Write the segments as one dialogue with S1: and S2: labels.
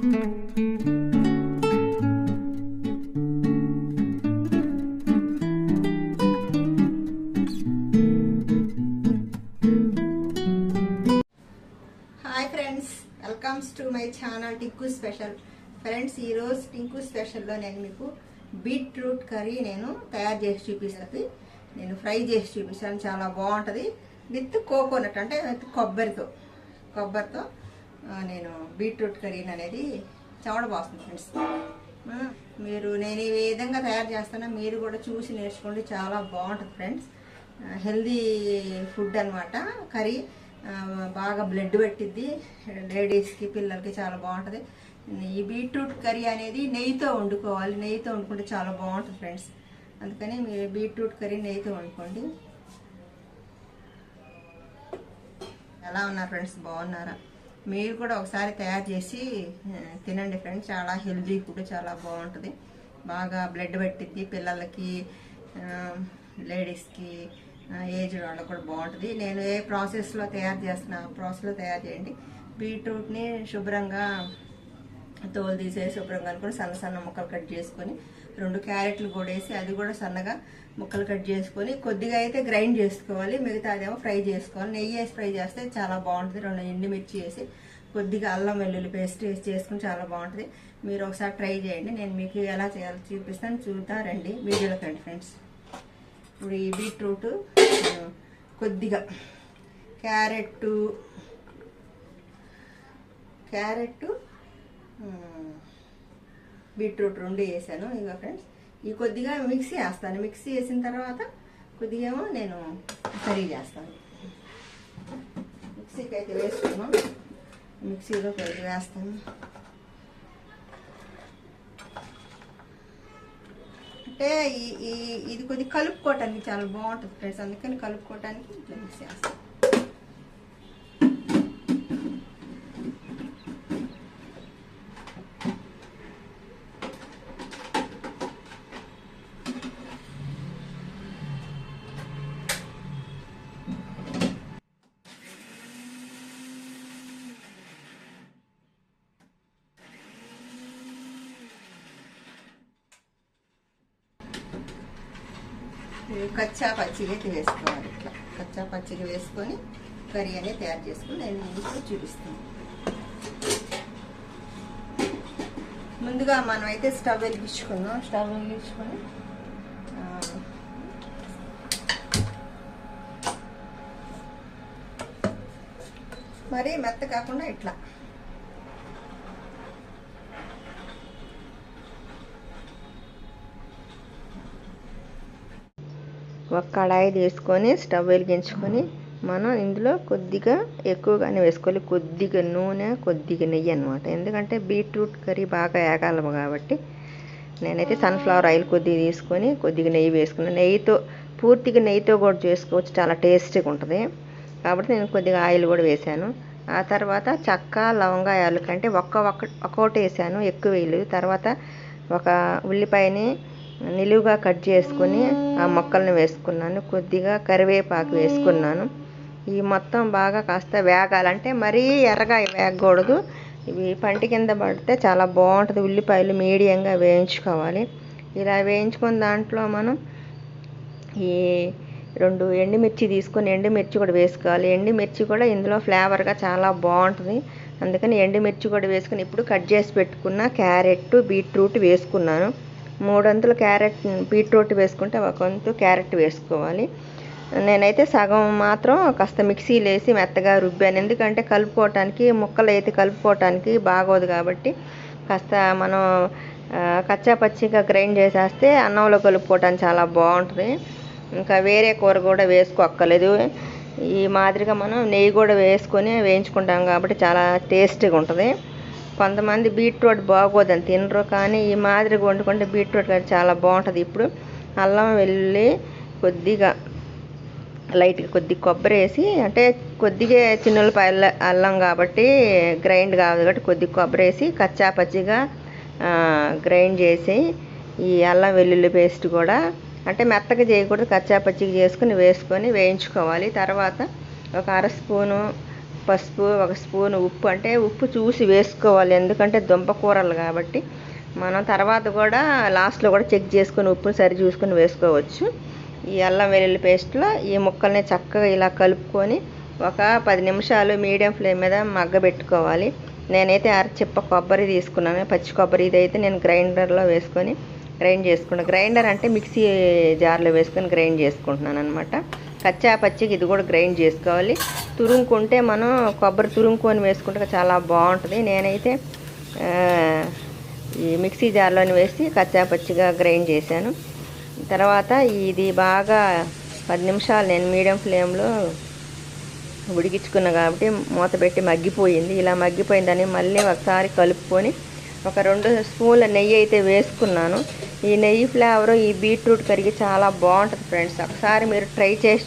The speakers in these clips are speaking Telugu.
S1: Hi friends, welcomes to my channel Tinku special. Friends, ఈరోజు టింకు స్పెషల్లో నేను మీకు బీట్రూట్ కర్రీ నేను తయారు చేసి చూపిస్తాను. నేను ఫ్రై చేసి చూపిస్తాను, చాలా బాగుంటుంది. విత్ కోకోనట్ అంటే విత్ కొబ్బరితో నేను బీట్రూట్ కర్రీ అనేది చాలా బాగుంటుంది ఫ్రెండ్స్. నేను ఈ విధంగా తయారు చేస్తాను, మీరు కూడా చూసి నేర్చుకోండి, చాలా బాగుంటుంది ఫ్రెండ్స్. హెల్దీ ఫుడ్ అనమాట కర్రీ. బాగా బ్లడ్ పెట్టిద్ది లేడీస్కి, పిల్లలకి చాలా బాగుంటుంది. ఈ బీట్రూట్ కర్రీ అనేది నెయ్యితో వండుకోవాలి, నెయ్యితో వండుకుంటే చాలా బాగుంటుంది ఫ్రెండ్స్. అందుకని మీరు బీట్రూట్ కర్రీ నెయ్యితో వండుకోండి. ఎలా ఉన్నారు ఫ్రెండ్స్, బాగున్నారా? మీరు కూడా ఒకసారి తయారు చేసి తినండి ఫ్రెండ్స్. చాలా హెల్దీ ఫుడ్, చాలా బాగుంటుంది. బాగా బ్లడ్ పెట్టిద్ది పిల్లలకి, లేడీస్కి, ఏజ్ వాళ్ళకి కూడా బాగుంటుంది. నేను ఏ ప్రాసెస్లో తయారు చేస్తున్నా ఆ ప్రాసెస్లో తయారు చేయండి. బీట్రూట్ని శుభ్రంగా తోలు తీసేసి శుభ్రంగా అనుకుని సన్న సన్న ముక్కలు కట్ చేసుకొని, 2 క్యారెట్లు కూడా వేసి అది కూడా సన్నగా ముక్కలు కట్ చేసుకొని కొద్దిగా అయితే గ్రైండ్ చేసుకోవాలి, మిగతా అదేమో ఫ్రై చేసుకోవాలి. నెయ్యి వేసి ఫ్రై చేస్తే చాలా బాగుంటుంది. 2 ఎండుమిర్చి వేసి కొద్దిగా అల్లం వెల్లుల్లి పేస్ట్ వేసి చేసుకుని చాలా బాగుంటుంది. మీరు ఒకసారి ట్రై చేయండి. నేను మీకు ఎలా చేయాలో చూపిస్తాను, చూద్దాం రండి వీడియోలోకి రండి ఫ్రెండ్స్. ఇప్పుడు ఈ బీట్రూట్ కొద్దిగా క్యారెట్ బీట్రూట్ 2 వేసాను. ఇక ఫ్రెండ్స్ ఈ కొద్దిగా మిక్సీ వేస్తాను. మిక్సీ వేసిన తర్వాత కొద్దిగా ఏమో నేను కర్రీ చేస్తాను. మిక్సీకి అయితే వేసుకున్నాం, మిక్సీలో కొద్దిగా వేస్తాను. అంటే ఇది కొద్దిగా కలుపుకోవటానికి చాలా బాగుంటుంది ఫ్రెండ్స్, అందుకని కలుపుకోవటానికి ఇట్లా మిక్సీ వేస్తాను. కచ్చా పచ్చిగా వేసుకోవాలి. ఇట్లా కచ్చా పచ్చిగా వేసుకొని కర్రీ అనేది తయారు చేసుకుని నేను మీకు చూపిస్తాను. ముందుగా మనం అయితే స్టవ్ వెలిగించుకుందాం. స్టవ్ వెలిగించుకొని మరీ మెత్త కాకుండా ఇట్లా ఒక కడాయి తీసుకొని స్టవ్ వెలిగించుకొని మనం ఇందులో కొద్దిగా ఎక్కువగానే వేసుకోవాలి. కొద్దిగా నూనె, కొద్దిగా నెయ్యి అనమాట. ఎందుకంటే బీట్రూట్ కర్రీ బాగా ఏగాలి కాబట్టి నేనైతే సన్ఫ్లవర్ ఆయిల్ కొద్దిగా తీసుకొని కొద్దిగా నెయ్యి వేసుకున్నాను. పూర్తిగా నెయ్యితో కూడా చేసుకోవచ్చు, చాలా టేస్టీగా ఉంటుంది. కాబట్టి నేను కొద్దిగా ఆయిల్ కూడా వేసాను. ఆ తర్వాత చెక్క, లవంగా, యాలకంటే ఒక్కొక్కటి వేసాను, ఎక్కువ వేయలేదు. తర్వాత ఒక ఉల్లిపాయని నిలువుగా కట్ చేసుకొని ఆ ముక్కల్ని వేసుకున్నాను. కొద్దిగా కరివేపాకు వేసుకున్నాను. ఈ మొత్తం బాగా కాస్త వేగాలంటే మరీ ఎర్రగా వేగకూడదు, ఇవి పంటి కింద పడితే చాలా బాగుంటుంది. ఉల్లిపాయలు మీడియంగా వేయించుకోవాలి. ఇలా వేయించుకున్న దాంట్లో మనం ఈ 2 ఎండుమిర్చి తీసుకొని ఎండుమిర్చి కూడా వేసుకోవాలి. ఎండుమిర్చి కూడా ఇందులో ఫ్లేవర్గా చాలా బాగుంటుంది. అందుకని ఎండుమిర్చి కూడా వేసుకుని ఇప్పుడు కట్ చేసి పెట్టుకున్న క్యారెట్, బీట్రూట్ వేసుకున్నాను. 3 వంతులు బీట్రూట్ వేసుకుంటే 1 వంతు క్యారెట్ వేసుకోవాలి. నేనైతే సగం మాత్రం కాస్త మిక్సీలో వేసి మెత్తగా రుబ్బాను. ఎందుకంటే కలుపుకోవటానికి, ముక్కలు అయితే కలుపుకోవటానికి బాగోదు కాబట్టి కాస్త మనం కచ్చా పచ్చిగా గ్రైండ్ చేసేస్తే అన్నంలో కలుపుకోవటానికి చాలా బాగుంటుంది. ఇంకా వేరే కూర కూడా వేసుకోక్కర్లేదు. ఈ మాదిరిగా మనం నెయ్యి కూడా వేసుకొని వేయించుకుంటాం కాబట్టి చాలా టేస్టీగా ఉంటుంది. కొంతమంది బీట్రూట్ బాగోదని తినరు, కానీ ఈ మాదిరిగా వండుకుంటే బీట్రూట్ కర్రీ చాలా బాగుంటుంది. ఇప్పుడు అల్లం వెల్లుల్లి కొద్దిగా లైట్గా కొద్దిగా కొబ్బరి వేసి, అంటే కొద్దిగా చిన్నులపాయల అల్లం కాబట్టి గ్రైండ్ కాదు కాబట్టి కొద్దిగా కొబ్బరి వేసి కచ్చా పచ్చిగా గ్రైండ్ చేసి ఈ అల్లం వెల్లుల్లి పేస్ట్ కూడా అంటే మెత్తగా చేయకూడదు, కచ్చా పచ్చిగా వేసుకొని వేయించుకోవాలి. తర్వాత ఒక 1/2 స్పూను పసుపు, 1 స్పూన్ ఉప్పు, అంటే ఉప్పు చూసి వేసుకోవాలి ఎందుకంటే దుంప కూరలు కాబట్టి మనం తర్వాత కూడా లాస్ట్లో కూడా చెక్ చేసుకొని ఉప్పుని సరి చూసుకొని వేసుకోవచ్చు. ఈ అల్లం వెల్లుల్లి పేస్ట్లో ఈ ముక్కల్ని చక్కగా ఇలా కలుపుకొని ఒక 10 నిమిషాలు మీడియం ఫ్లేమ్ మీద మగ్గబెట్టుకోవాలి. నేనైతే అరచిప్ప కొబ్బరి తీసుకున్నాను, పచ్చి కొబ్బరి. ఇదైతే నేను గ్రైండర్లో వేసుకొని గ్రైండ్ చేసుకున్నాను. గ్రైండర్ అంటే మిక్సీ జార్లో వేసుకొని గ్రైండ్ చేసుకుంటున్నాను అనమాట. కచ్చా పచ్చికి ఇది కూడా గ్రైండ్ చేసుకోవాలి. తురుముకుంటే మనం కొబ్బరి తురుముకొని వేసుకుంటే చాలా బాగుంటుంది. నేనైతే ఈ మిక్సీ జార్లోని వేసి కచ్చా పచ్చిగా గ్రైండ్ చేశాను. తర్వాత ఇది బాగా 10 నిమిషాలు నేను మీడియం ఫ్లేమ్లో ఉడికించుకున్నా కాబట్టి మూత పెట్టి మగ్గిపోయింది. ఇలా మగ్గిపోయిందని మళ్ళీ ఒకసారి కలుపుకొని ఒక 2 స్పూన్ల నెయ్యి అయితే వేసుకున్నాను. ఈ నెయ్యి ఫ్లేవరు ఈ బీట్రూట్ కర్రీకి చాలా బాగుంటుంది ఫ్రెండ్స్. ఒకసారి మీరు ట్రై చేసి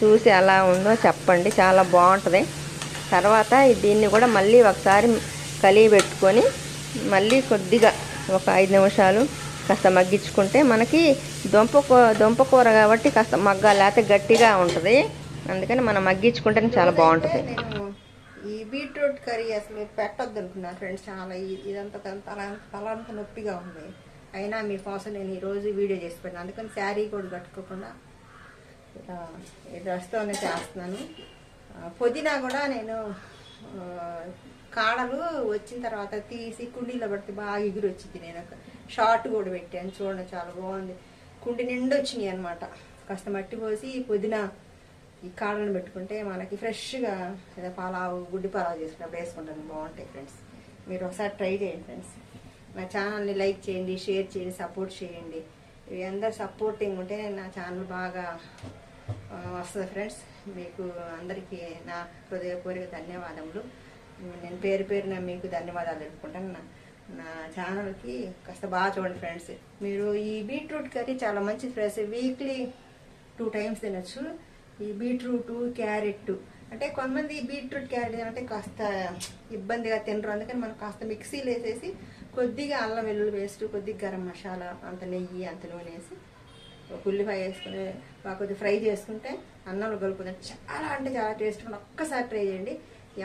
S1: చూసి ఎలా ఉందో చెప్పండి, చాలా బాగుంటుంది. తర్వాత దీన్ని కూడా మళ్ళీ ఒకసారి కలిగి పెట్టుకొని మళ్ళీ కొద్దిగా ఒక 5 నిమిషాలు కాస్త మగ్గించుకుంటే మనకి దుంప కూర కాబట్టి కాస్త మగ్గాలి, లేకపోతే గట్టిగా ఉంటుంది. అందుకని మనం మగ్గించుకుంటేనే చాలా బాగుంటుంది. నేను ఈ బీట్రూట్ కర్రీ అసలు పెట్టొద్దు అనుకున్నాను ఫ్రెండ్స్. చాలా ఇదంతా తలంతా నొప్పిగా ఉంది. అయినా మీకోసం నేను ఈరోజు వీడియో చేసి పెట్టాను. అందుకని శారీ కూడా కట్టుకోకుండా ఈ డ్రెస్తోనే చేస్తున్నాను. పుదీనా కూడా నేను కాడలు వచ్చిన తర్వాత తీసి కుండీలో పడితే బాగా ఎగురు వచ్చింది. నేను ఒక షార్ట్ కూడా పెట్టాను, చూడండి చాలా బాగుంది. కుండి నిండు వచ్చినాయి అనమాట. కాస్త మట్టి పోసి పుదీనా ఈ కాడలను పెట్టుకుంటే మనకి ఫ్రెష్గా ఏదో పలావు, గుడ్డి పలావు చేసుకున్నప్పుడు వేసుకుంటాను, బాగుంటాయి ఫ్రెండ్స్. మీరు ఒకసారి ట్రై చేయండి ఫ్రెండ్స్. నా ఛానల్ని లైక్ చేయండి, షేర్ చేయండి, సపోర్ట్ చేయండి. ఇవి అందరు సపోర్టింగ్ ఉంటే నా ఛానల్ బాగా వస్తుంది ఫ్రెండ్స్. మీకు అందరికీ నా హృదయపూర్వక ధన్యవాదములు. నేను పేరున మీకు ధన్యవాదాలు తెలుపుకుంటాను. నా ఛానల్కి కాస్త బాగా చూడండి ఫ్రెండ్స్. మీరు ఈ బీట్రూట్ కర్రీ చాలా మంచి ఫ్రెండ్స్. వీక్లీ 2 టైమ్స్ తినచ్చు. ఈ బీట్రూటు, క్యారెట్ అంటే కొంతమంది బీట్రూట్, క్యారెట్ అంటే కాస్త ఇబ్బందిగా తినరు. అందుకని మనం కాస్త మిక్సీలో వేసేసి కొద్దిగా అల్లం వెల్లుల్లి పేస్ట్, కొద్దిగా గరం మసాలా, అంత నెయ్యి, అంత నూనె వేసి ఒక ఉల్లిపాయ వేసుకుని బాగా కొద్దిగా ఫ్రై చేసుకుంటే అన్నంలో కలుపుకుంటే చాలా అంటే చాలా టేస్ట్. ఒక్కసారి ట్రై చేయండి.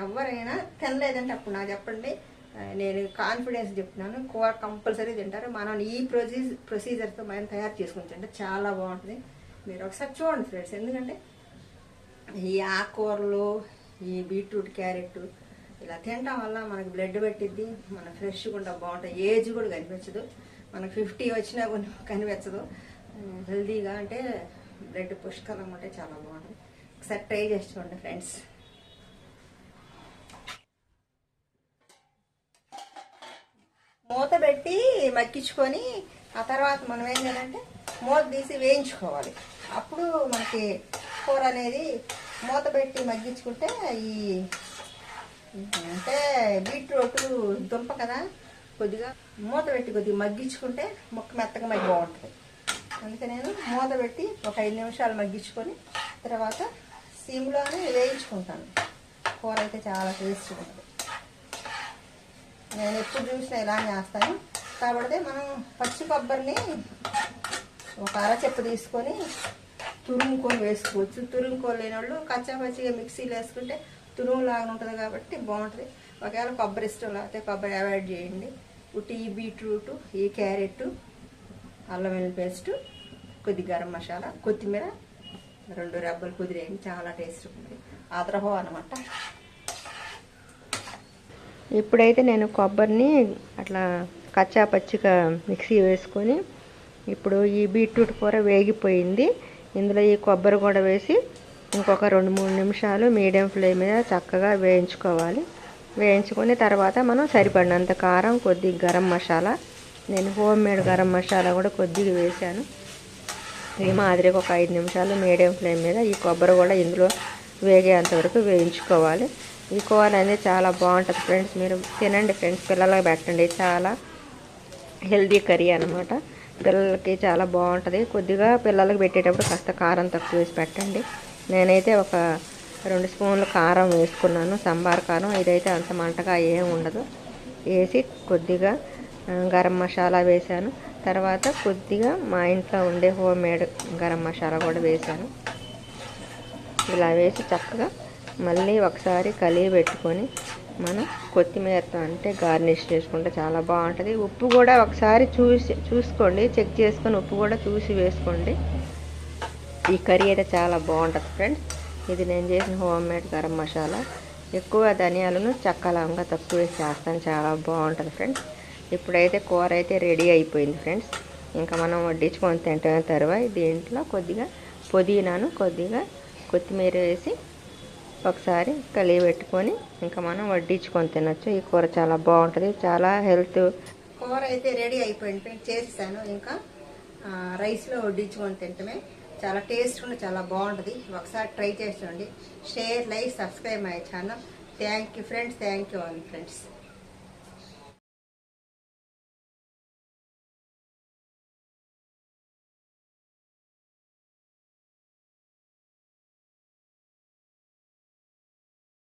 S1: ఎవరైనా తినలేదంటే అప్పుడు నాకు చెప్పండి, నేను కాన్ఫిడెన్స్ చెప్తున్నాను. కూర కంపల్సరీ తింటారు. మనం ఈ ప్రొసీజర్తో మనం తయారు చేసుకుని తింటే చాలా బాగుంటుంది. మీరు ఒకసారి చూడండి ఫ్రెండ్స్. ఎందుకంటే ఈ ఆకుకూరలు, ఈ బీట్రూట్, క్యారెట్ ఇలా తినటం వల్ల మనకి బ్లడ్ పెట్టిద్ది, మన ఫ్రెష్గా ఉంటా బాగుంటుంది. ఏజ్ కూడా కనిపించదు, మనకు 50 వచ్చినా కొన్ని కనిపించదు. హెల్దీగా అంటే బ్లడ్ పుష్కలంగా ఉంటే చాలా బాగుంటుంది. ఒకసారి ట్రై చేసి చూడండి ఫ్రెండ్స్. మూత పెట్టి మగ్గించుకొని ఆ తర్వాత మనం ఏం చేయాలంటే మూత తీసి వేయించుకోవాలి. అప్పుడు మనకి కూర అనేది మూత పెట్టి మగ్గించుకుంటే ఈ అంటే బీట్రూట్ దుంప కదా, కొద్దిగా మూత పెట్టి కొద్దిగా మగ్గించుకుంటే ముక్క మెత్తగా మగ్గి బాగుంటుంది. అందుకే నేను మూత పెట్టి ఒక 5 నిమిషాలు మగ్గించుకొని తర్వాత సిమ్లోనే వేయించుకుంటాను. కూర అయితే చాలా టేస్ట్గా ఉంటుంది. నేను ఎప్పుడు చూసినా ఇలా చేస్తాను. కాబట్టి మనం పచ్చి కొబ్బరిని ఒక అరచెప్ప తీసుకొని తురుముకొని వేసుకోవచ్చు. తురుముకోలేని వాళ్ళు కచ్చా పచ్చిగా మిక్సీలో వేసుకుంటే తురుములాగా ఉంటుంది కాబట్టి బాగుంటుంది. ఒకవేళ కొబ్బరి ఇష్టం లేకపోతే కొబ్బరి అవాయిడ్ చేయండి. ఉట్టి ఈ బీట్రూట్, ఈ క్యారెట్, అల్లం వెల్లుల్లి పేస్ట్, కొద్ది గరం మసాలా, కొత్తిమీర 2 రెబ్బలు కుదిరేయండి, చాలా టేస్ట్ ఉంటుంది. ఆద్రహో అనమాట. ఇప్పుడైతే నేను కొబ్బరిని అట్లా కచ్చా పచ్చిగా మిక్సీ వేసుకొని ఇప్పుడు ఈ బీట్రూట్ కూర వేగిపోయింది. ఇందులో ఈ కొబ్బరి కూడా వేసి ఇంకొక 2-3 నిమిషాలు మీడియం ఫ్లేమ్ మీద చక్కగా వేయించుకోవాలి. వేయించుకొని తర్వాత మనం సరిపడినంత కారం, కొద్దిగా గరం మసాలా, నేను హోమ్ మేడ్ గరం మసాలా కూడా కొద్దిగా వేసాను. ఈ మాదిరిగా ఒక 5 నిమిషాలు మీడియం ఫ్లేమ్ మీద ఈ కొబ్బరి కూడా ఇందులో వేగేంతవరకు వేయించుకోవాలి. ఈ కూర అనేది చాలా బాగుంటుంది ఫ్రెండ్స్. మీరు తినండి ఫ్రెండ్స్, పిల్లలకి పెట్టండి. చాలా హెల్దీ కర్రీ అనమాట. పిల్లలకి చాలా బాగుంటుంది. కొద్దిగా పిల్లలకి పెట్టేటప్పుడు కాస్త కారం తక్కువ వేసి పెట్టండి. నేనైతే ఒక 2 స్పూన్లు కారం వేసుకున్నాను, సంబార్ కారం. ఇదైతే అంత మంటగా ఏం ఉండదు. వేసి కొద్దిగా గరం మసాలా వేసాను. తర్వాత కొద్దిగా మా ఇంట్లో ఉండే హోమ్ మేడ్ గరం మసాలా కూడా వేసాను. ఇలా వేసి చక్కగా మళ్ళీ ఒకసారి కలిగి పెట్టుకొని మనం కొత్తిమీరతో అంటే గార్నిష్ చేసుకుంటే చాలా బాగుంటుంది. ఉప్పు కూడా ఒకసారి చూసుకోండి, చెక్ చేసుకొని ఉప్పు కూడా చూసి వేసుకోండి. ఈ కర్రీ అయితే చాలా బాగుంటుంది ఫ్రెండ్స్. ఇది నేను చేసిన హోమ్ మేడ్ గరం మసాలా. ఎక్కువ ధనియాలను చెక్క లవంగా తక్కువ వేసి చేస్తాను, చాలా బాగుంటుంది ఫ్రెండ్స్. ఇప్పుడైతే కూర అయితే రెడీ అయిపోయింది ఫ్రెండ్స్. ఇంకా మనం వడ్డించుకొని తింటున్న తర్వాత దీంట్లో కొద్దిగా పుదీనాను కొద్దిగా కొత్తిమీర వేసి ఒకసారి కలిగి పెట్టుకొని ఇంకా మనం వడ్డించుకొని తినొచ్చు. ఈ కూర చాలా బాగుంటుంది, చాలా హెల్త్. కూర అయితే రెడీ అయిపోయింది ఫ్రెండ్స్, చేస్తాను. ఇంకా రైస్లో వడ్డించుకొని తింటమే చాలా టేస్ట్గా చాలా బాగుంటుంది. ఒకసారి ట్రై చేసి చూడండి. Share, like, subscribe my channel. Thank you friends, thank you all friends.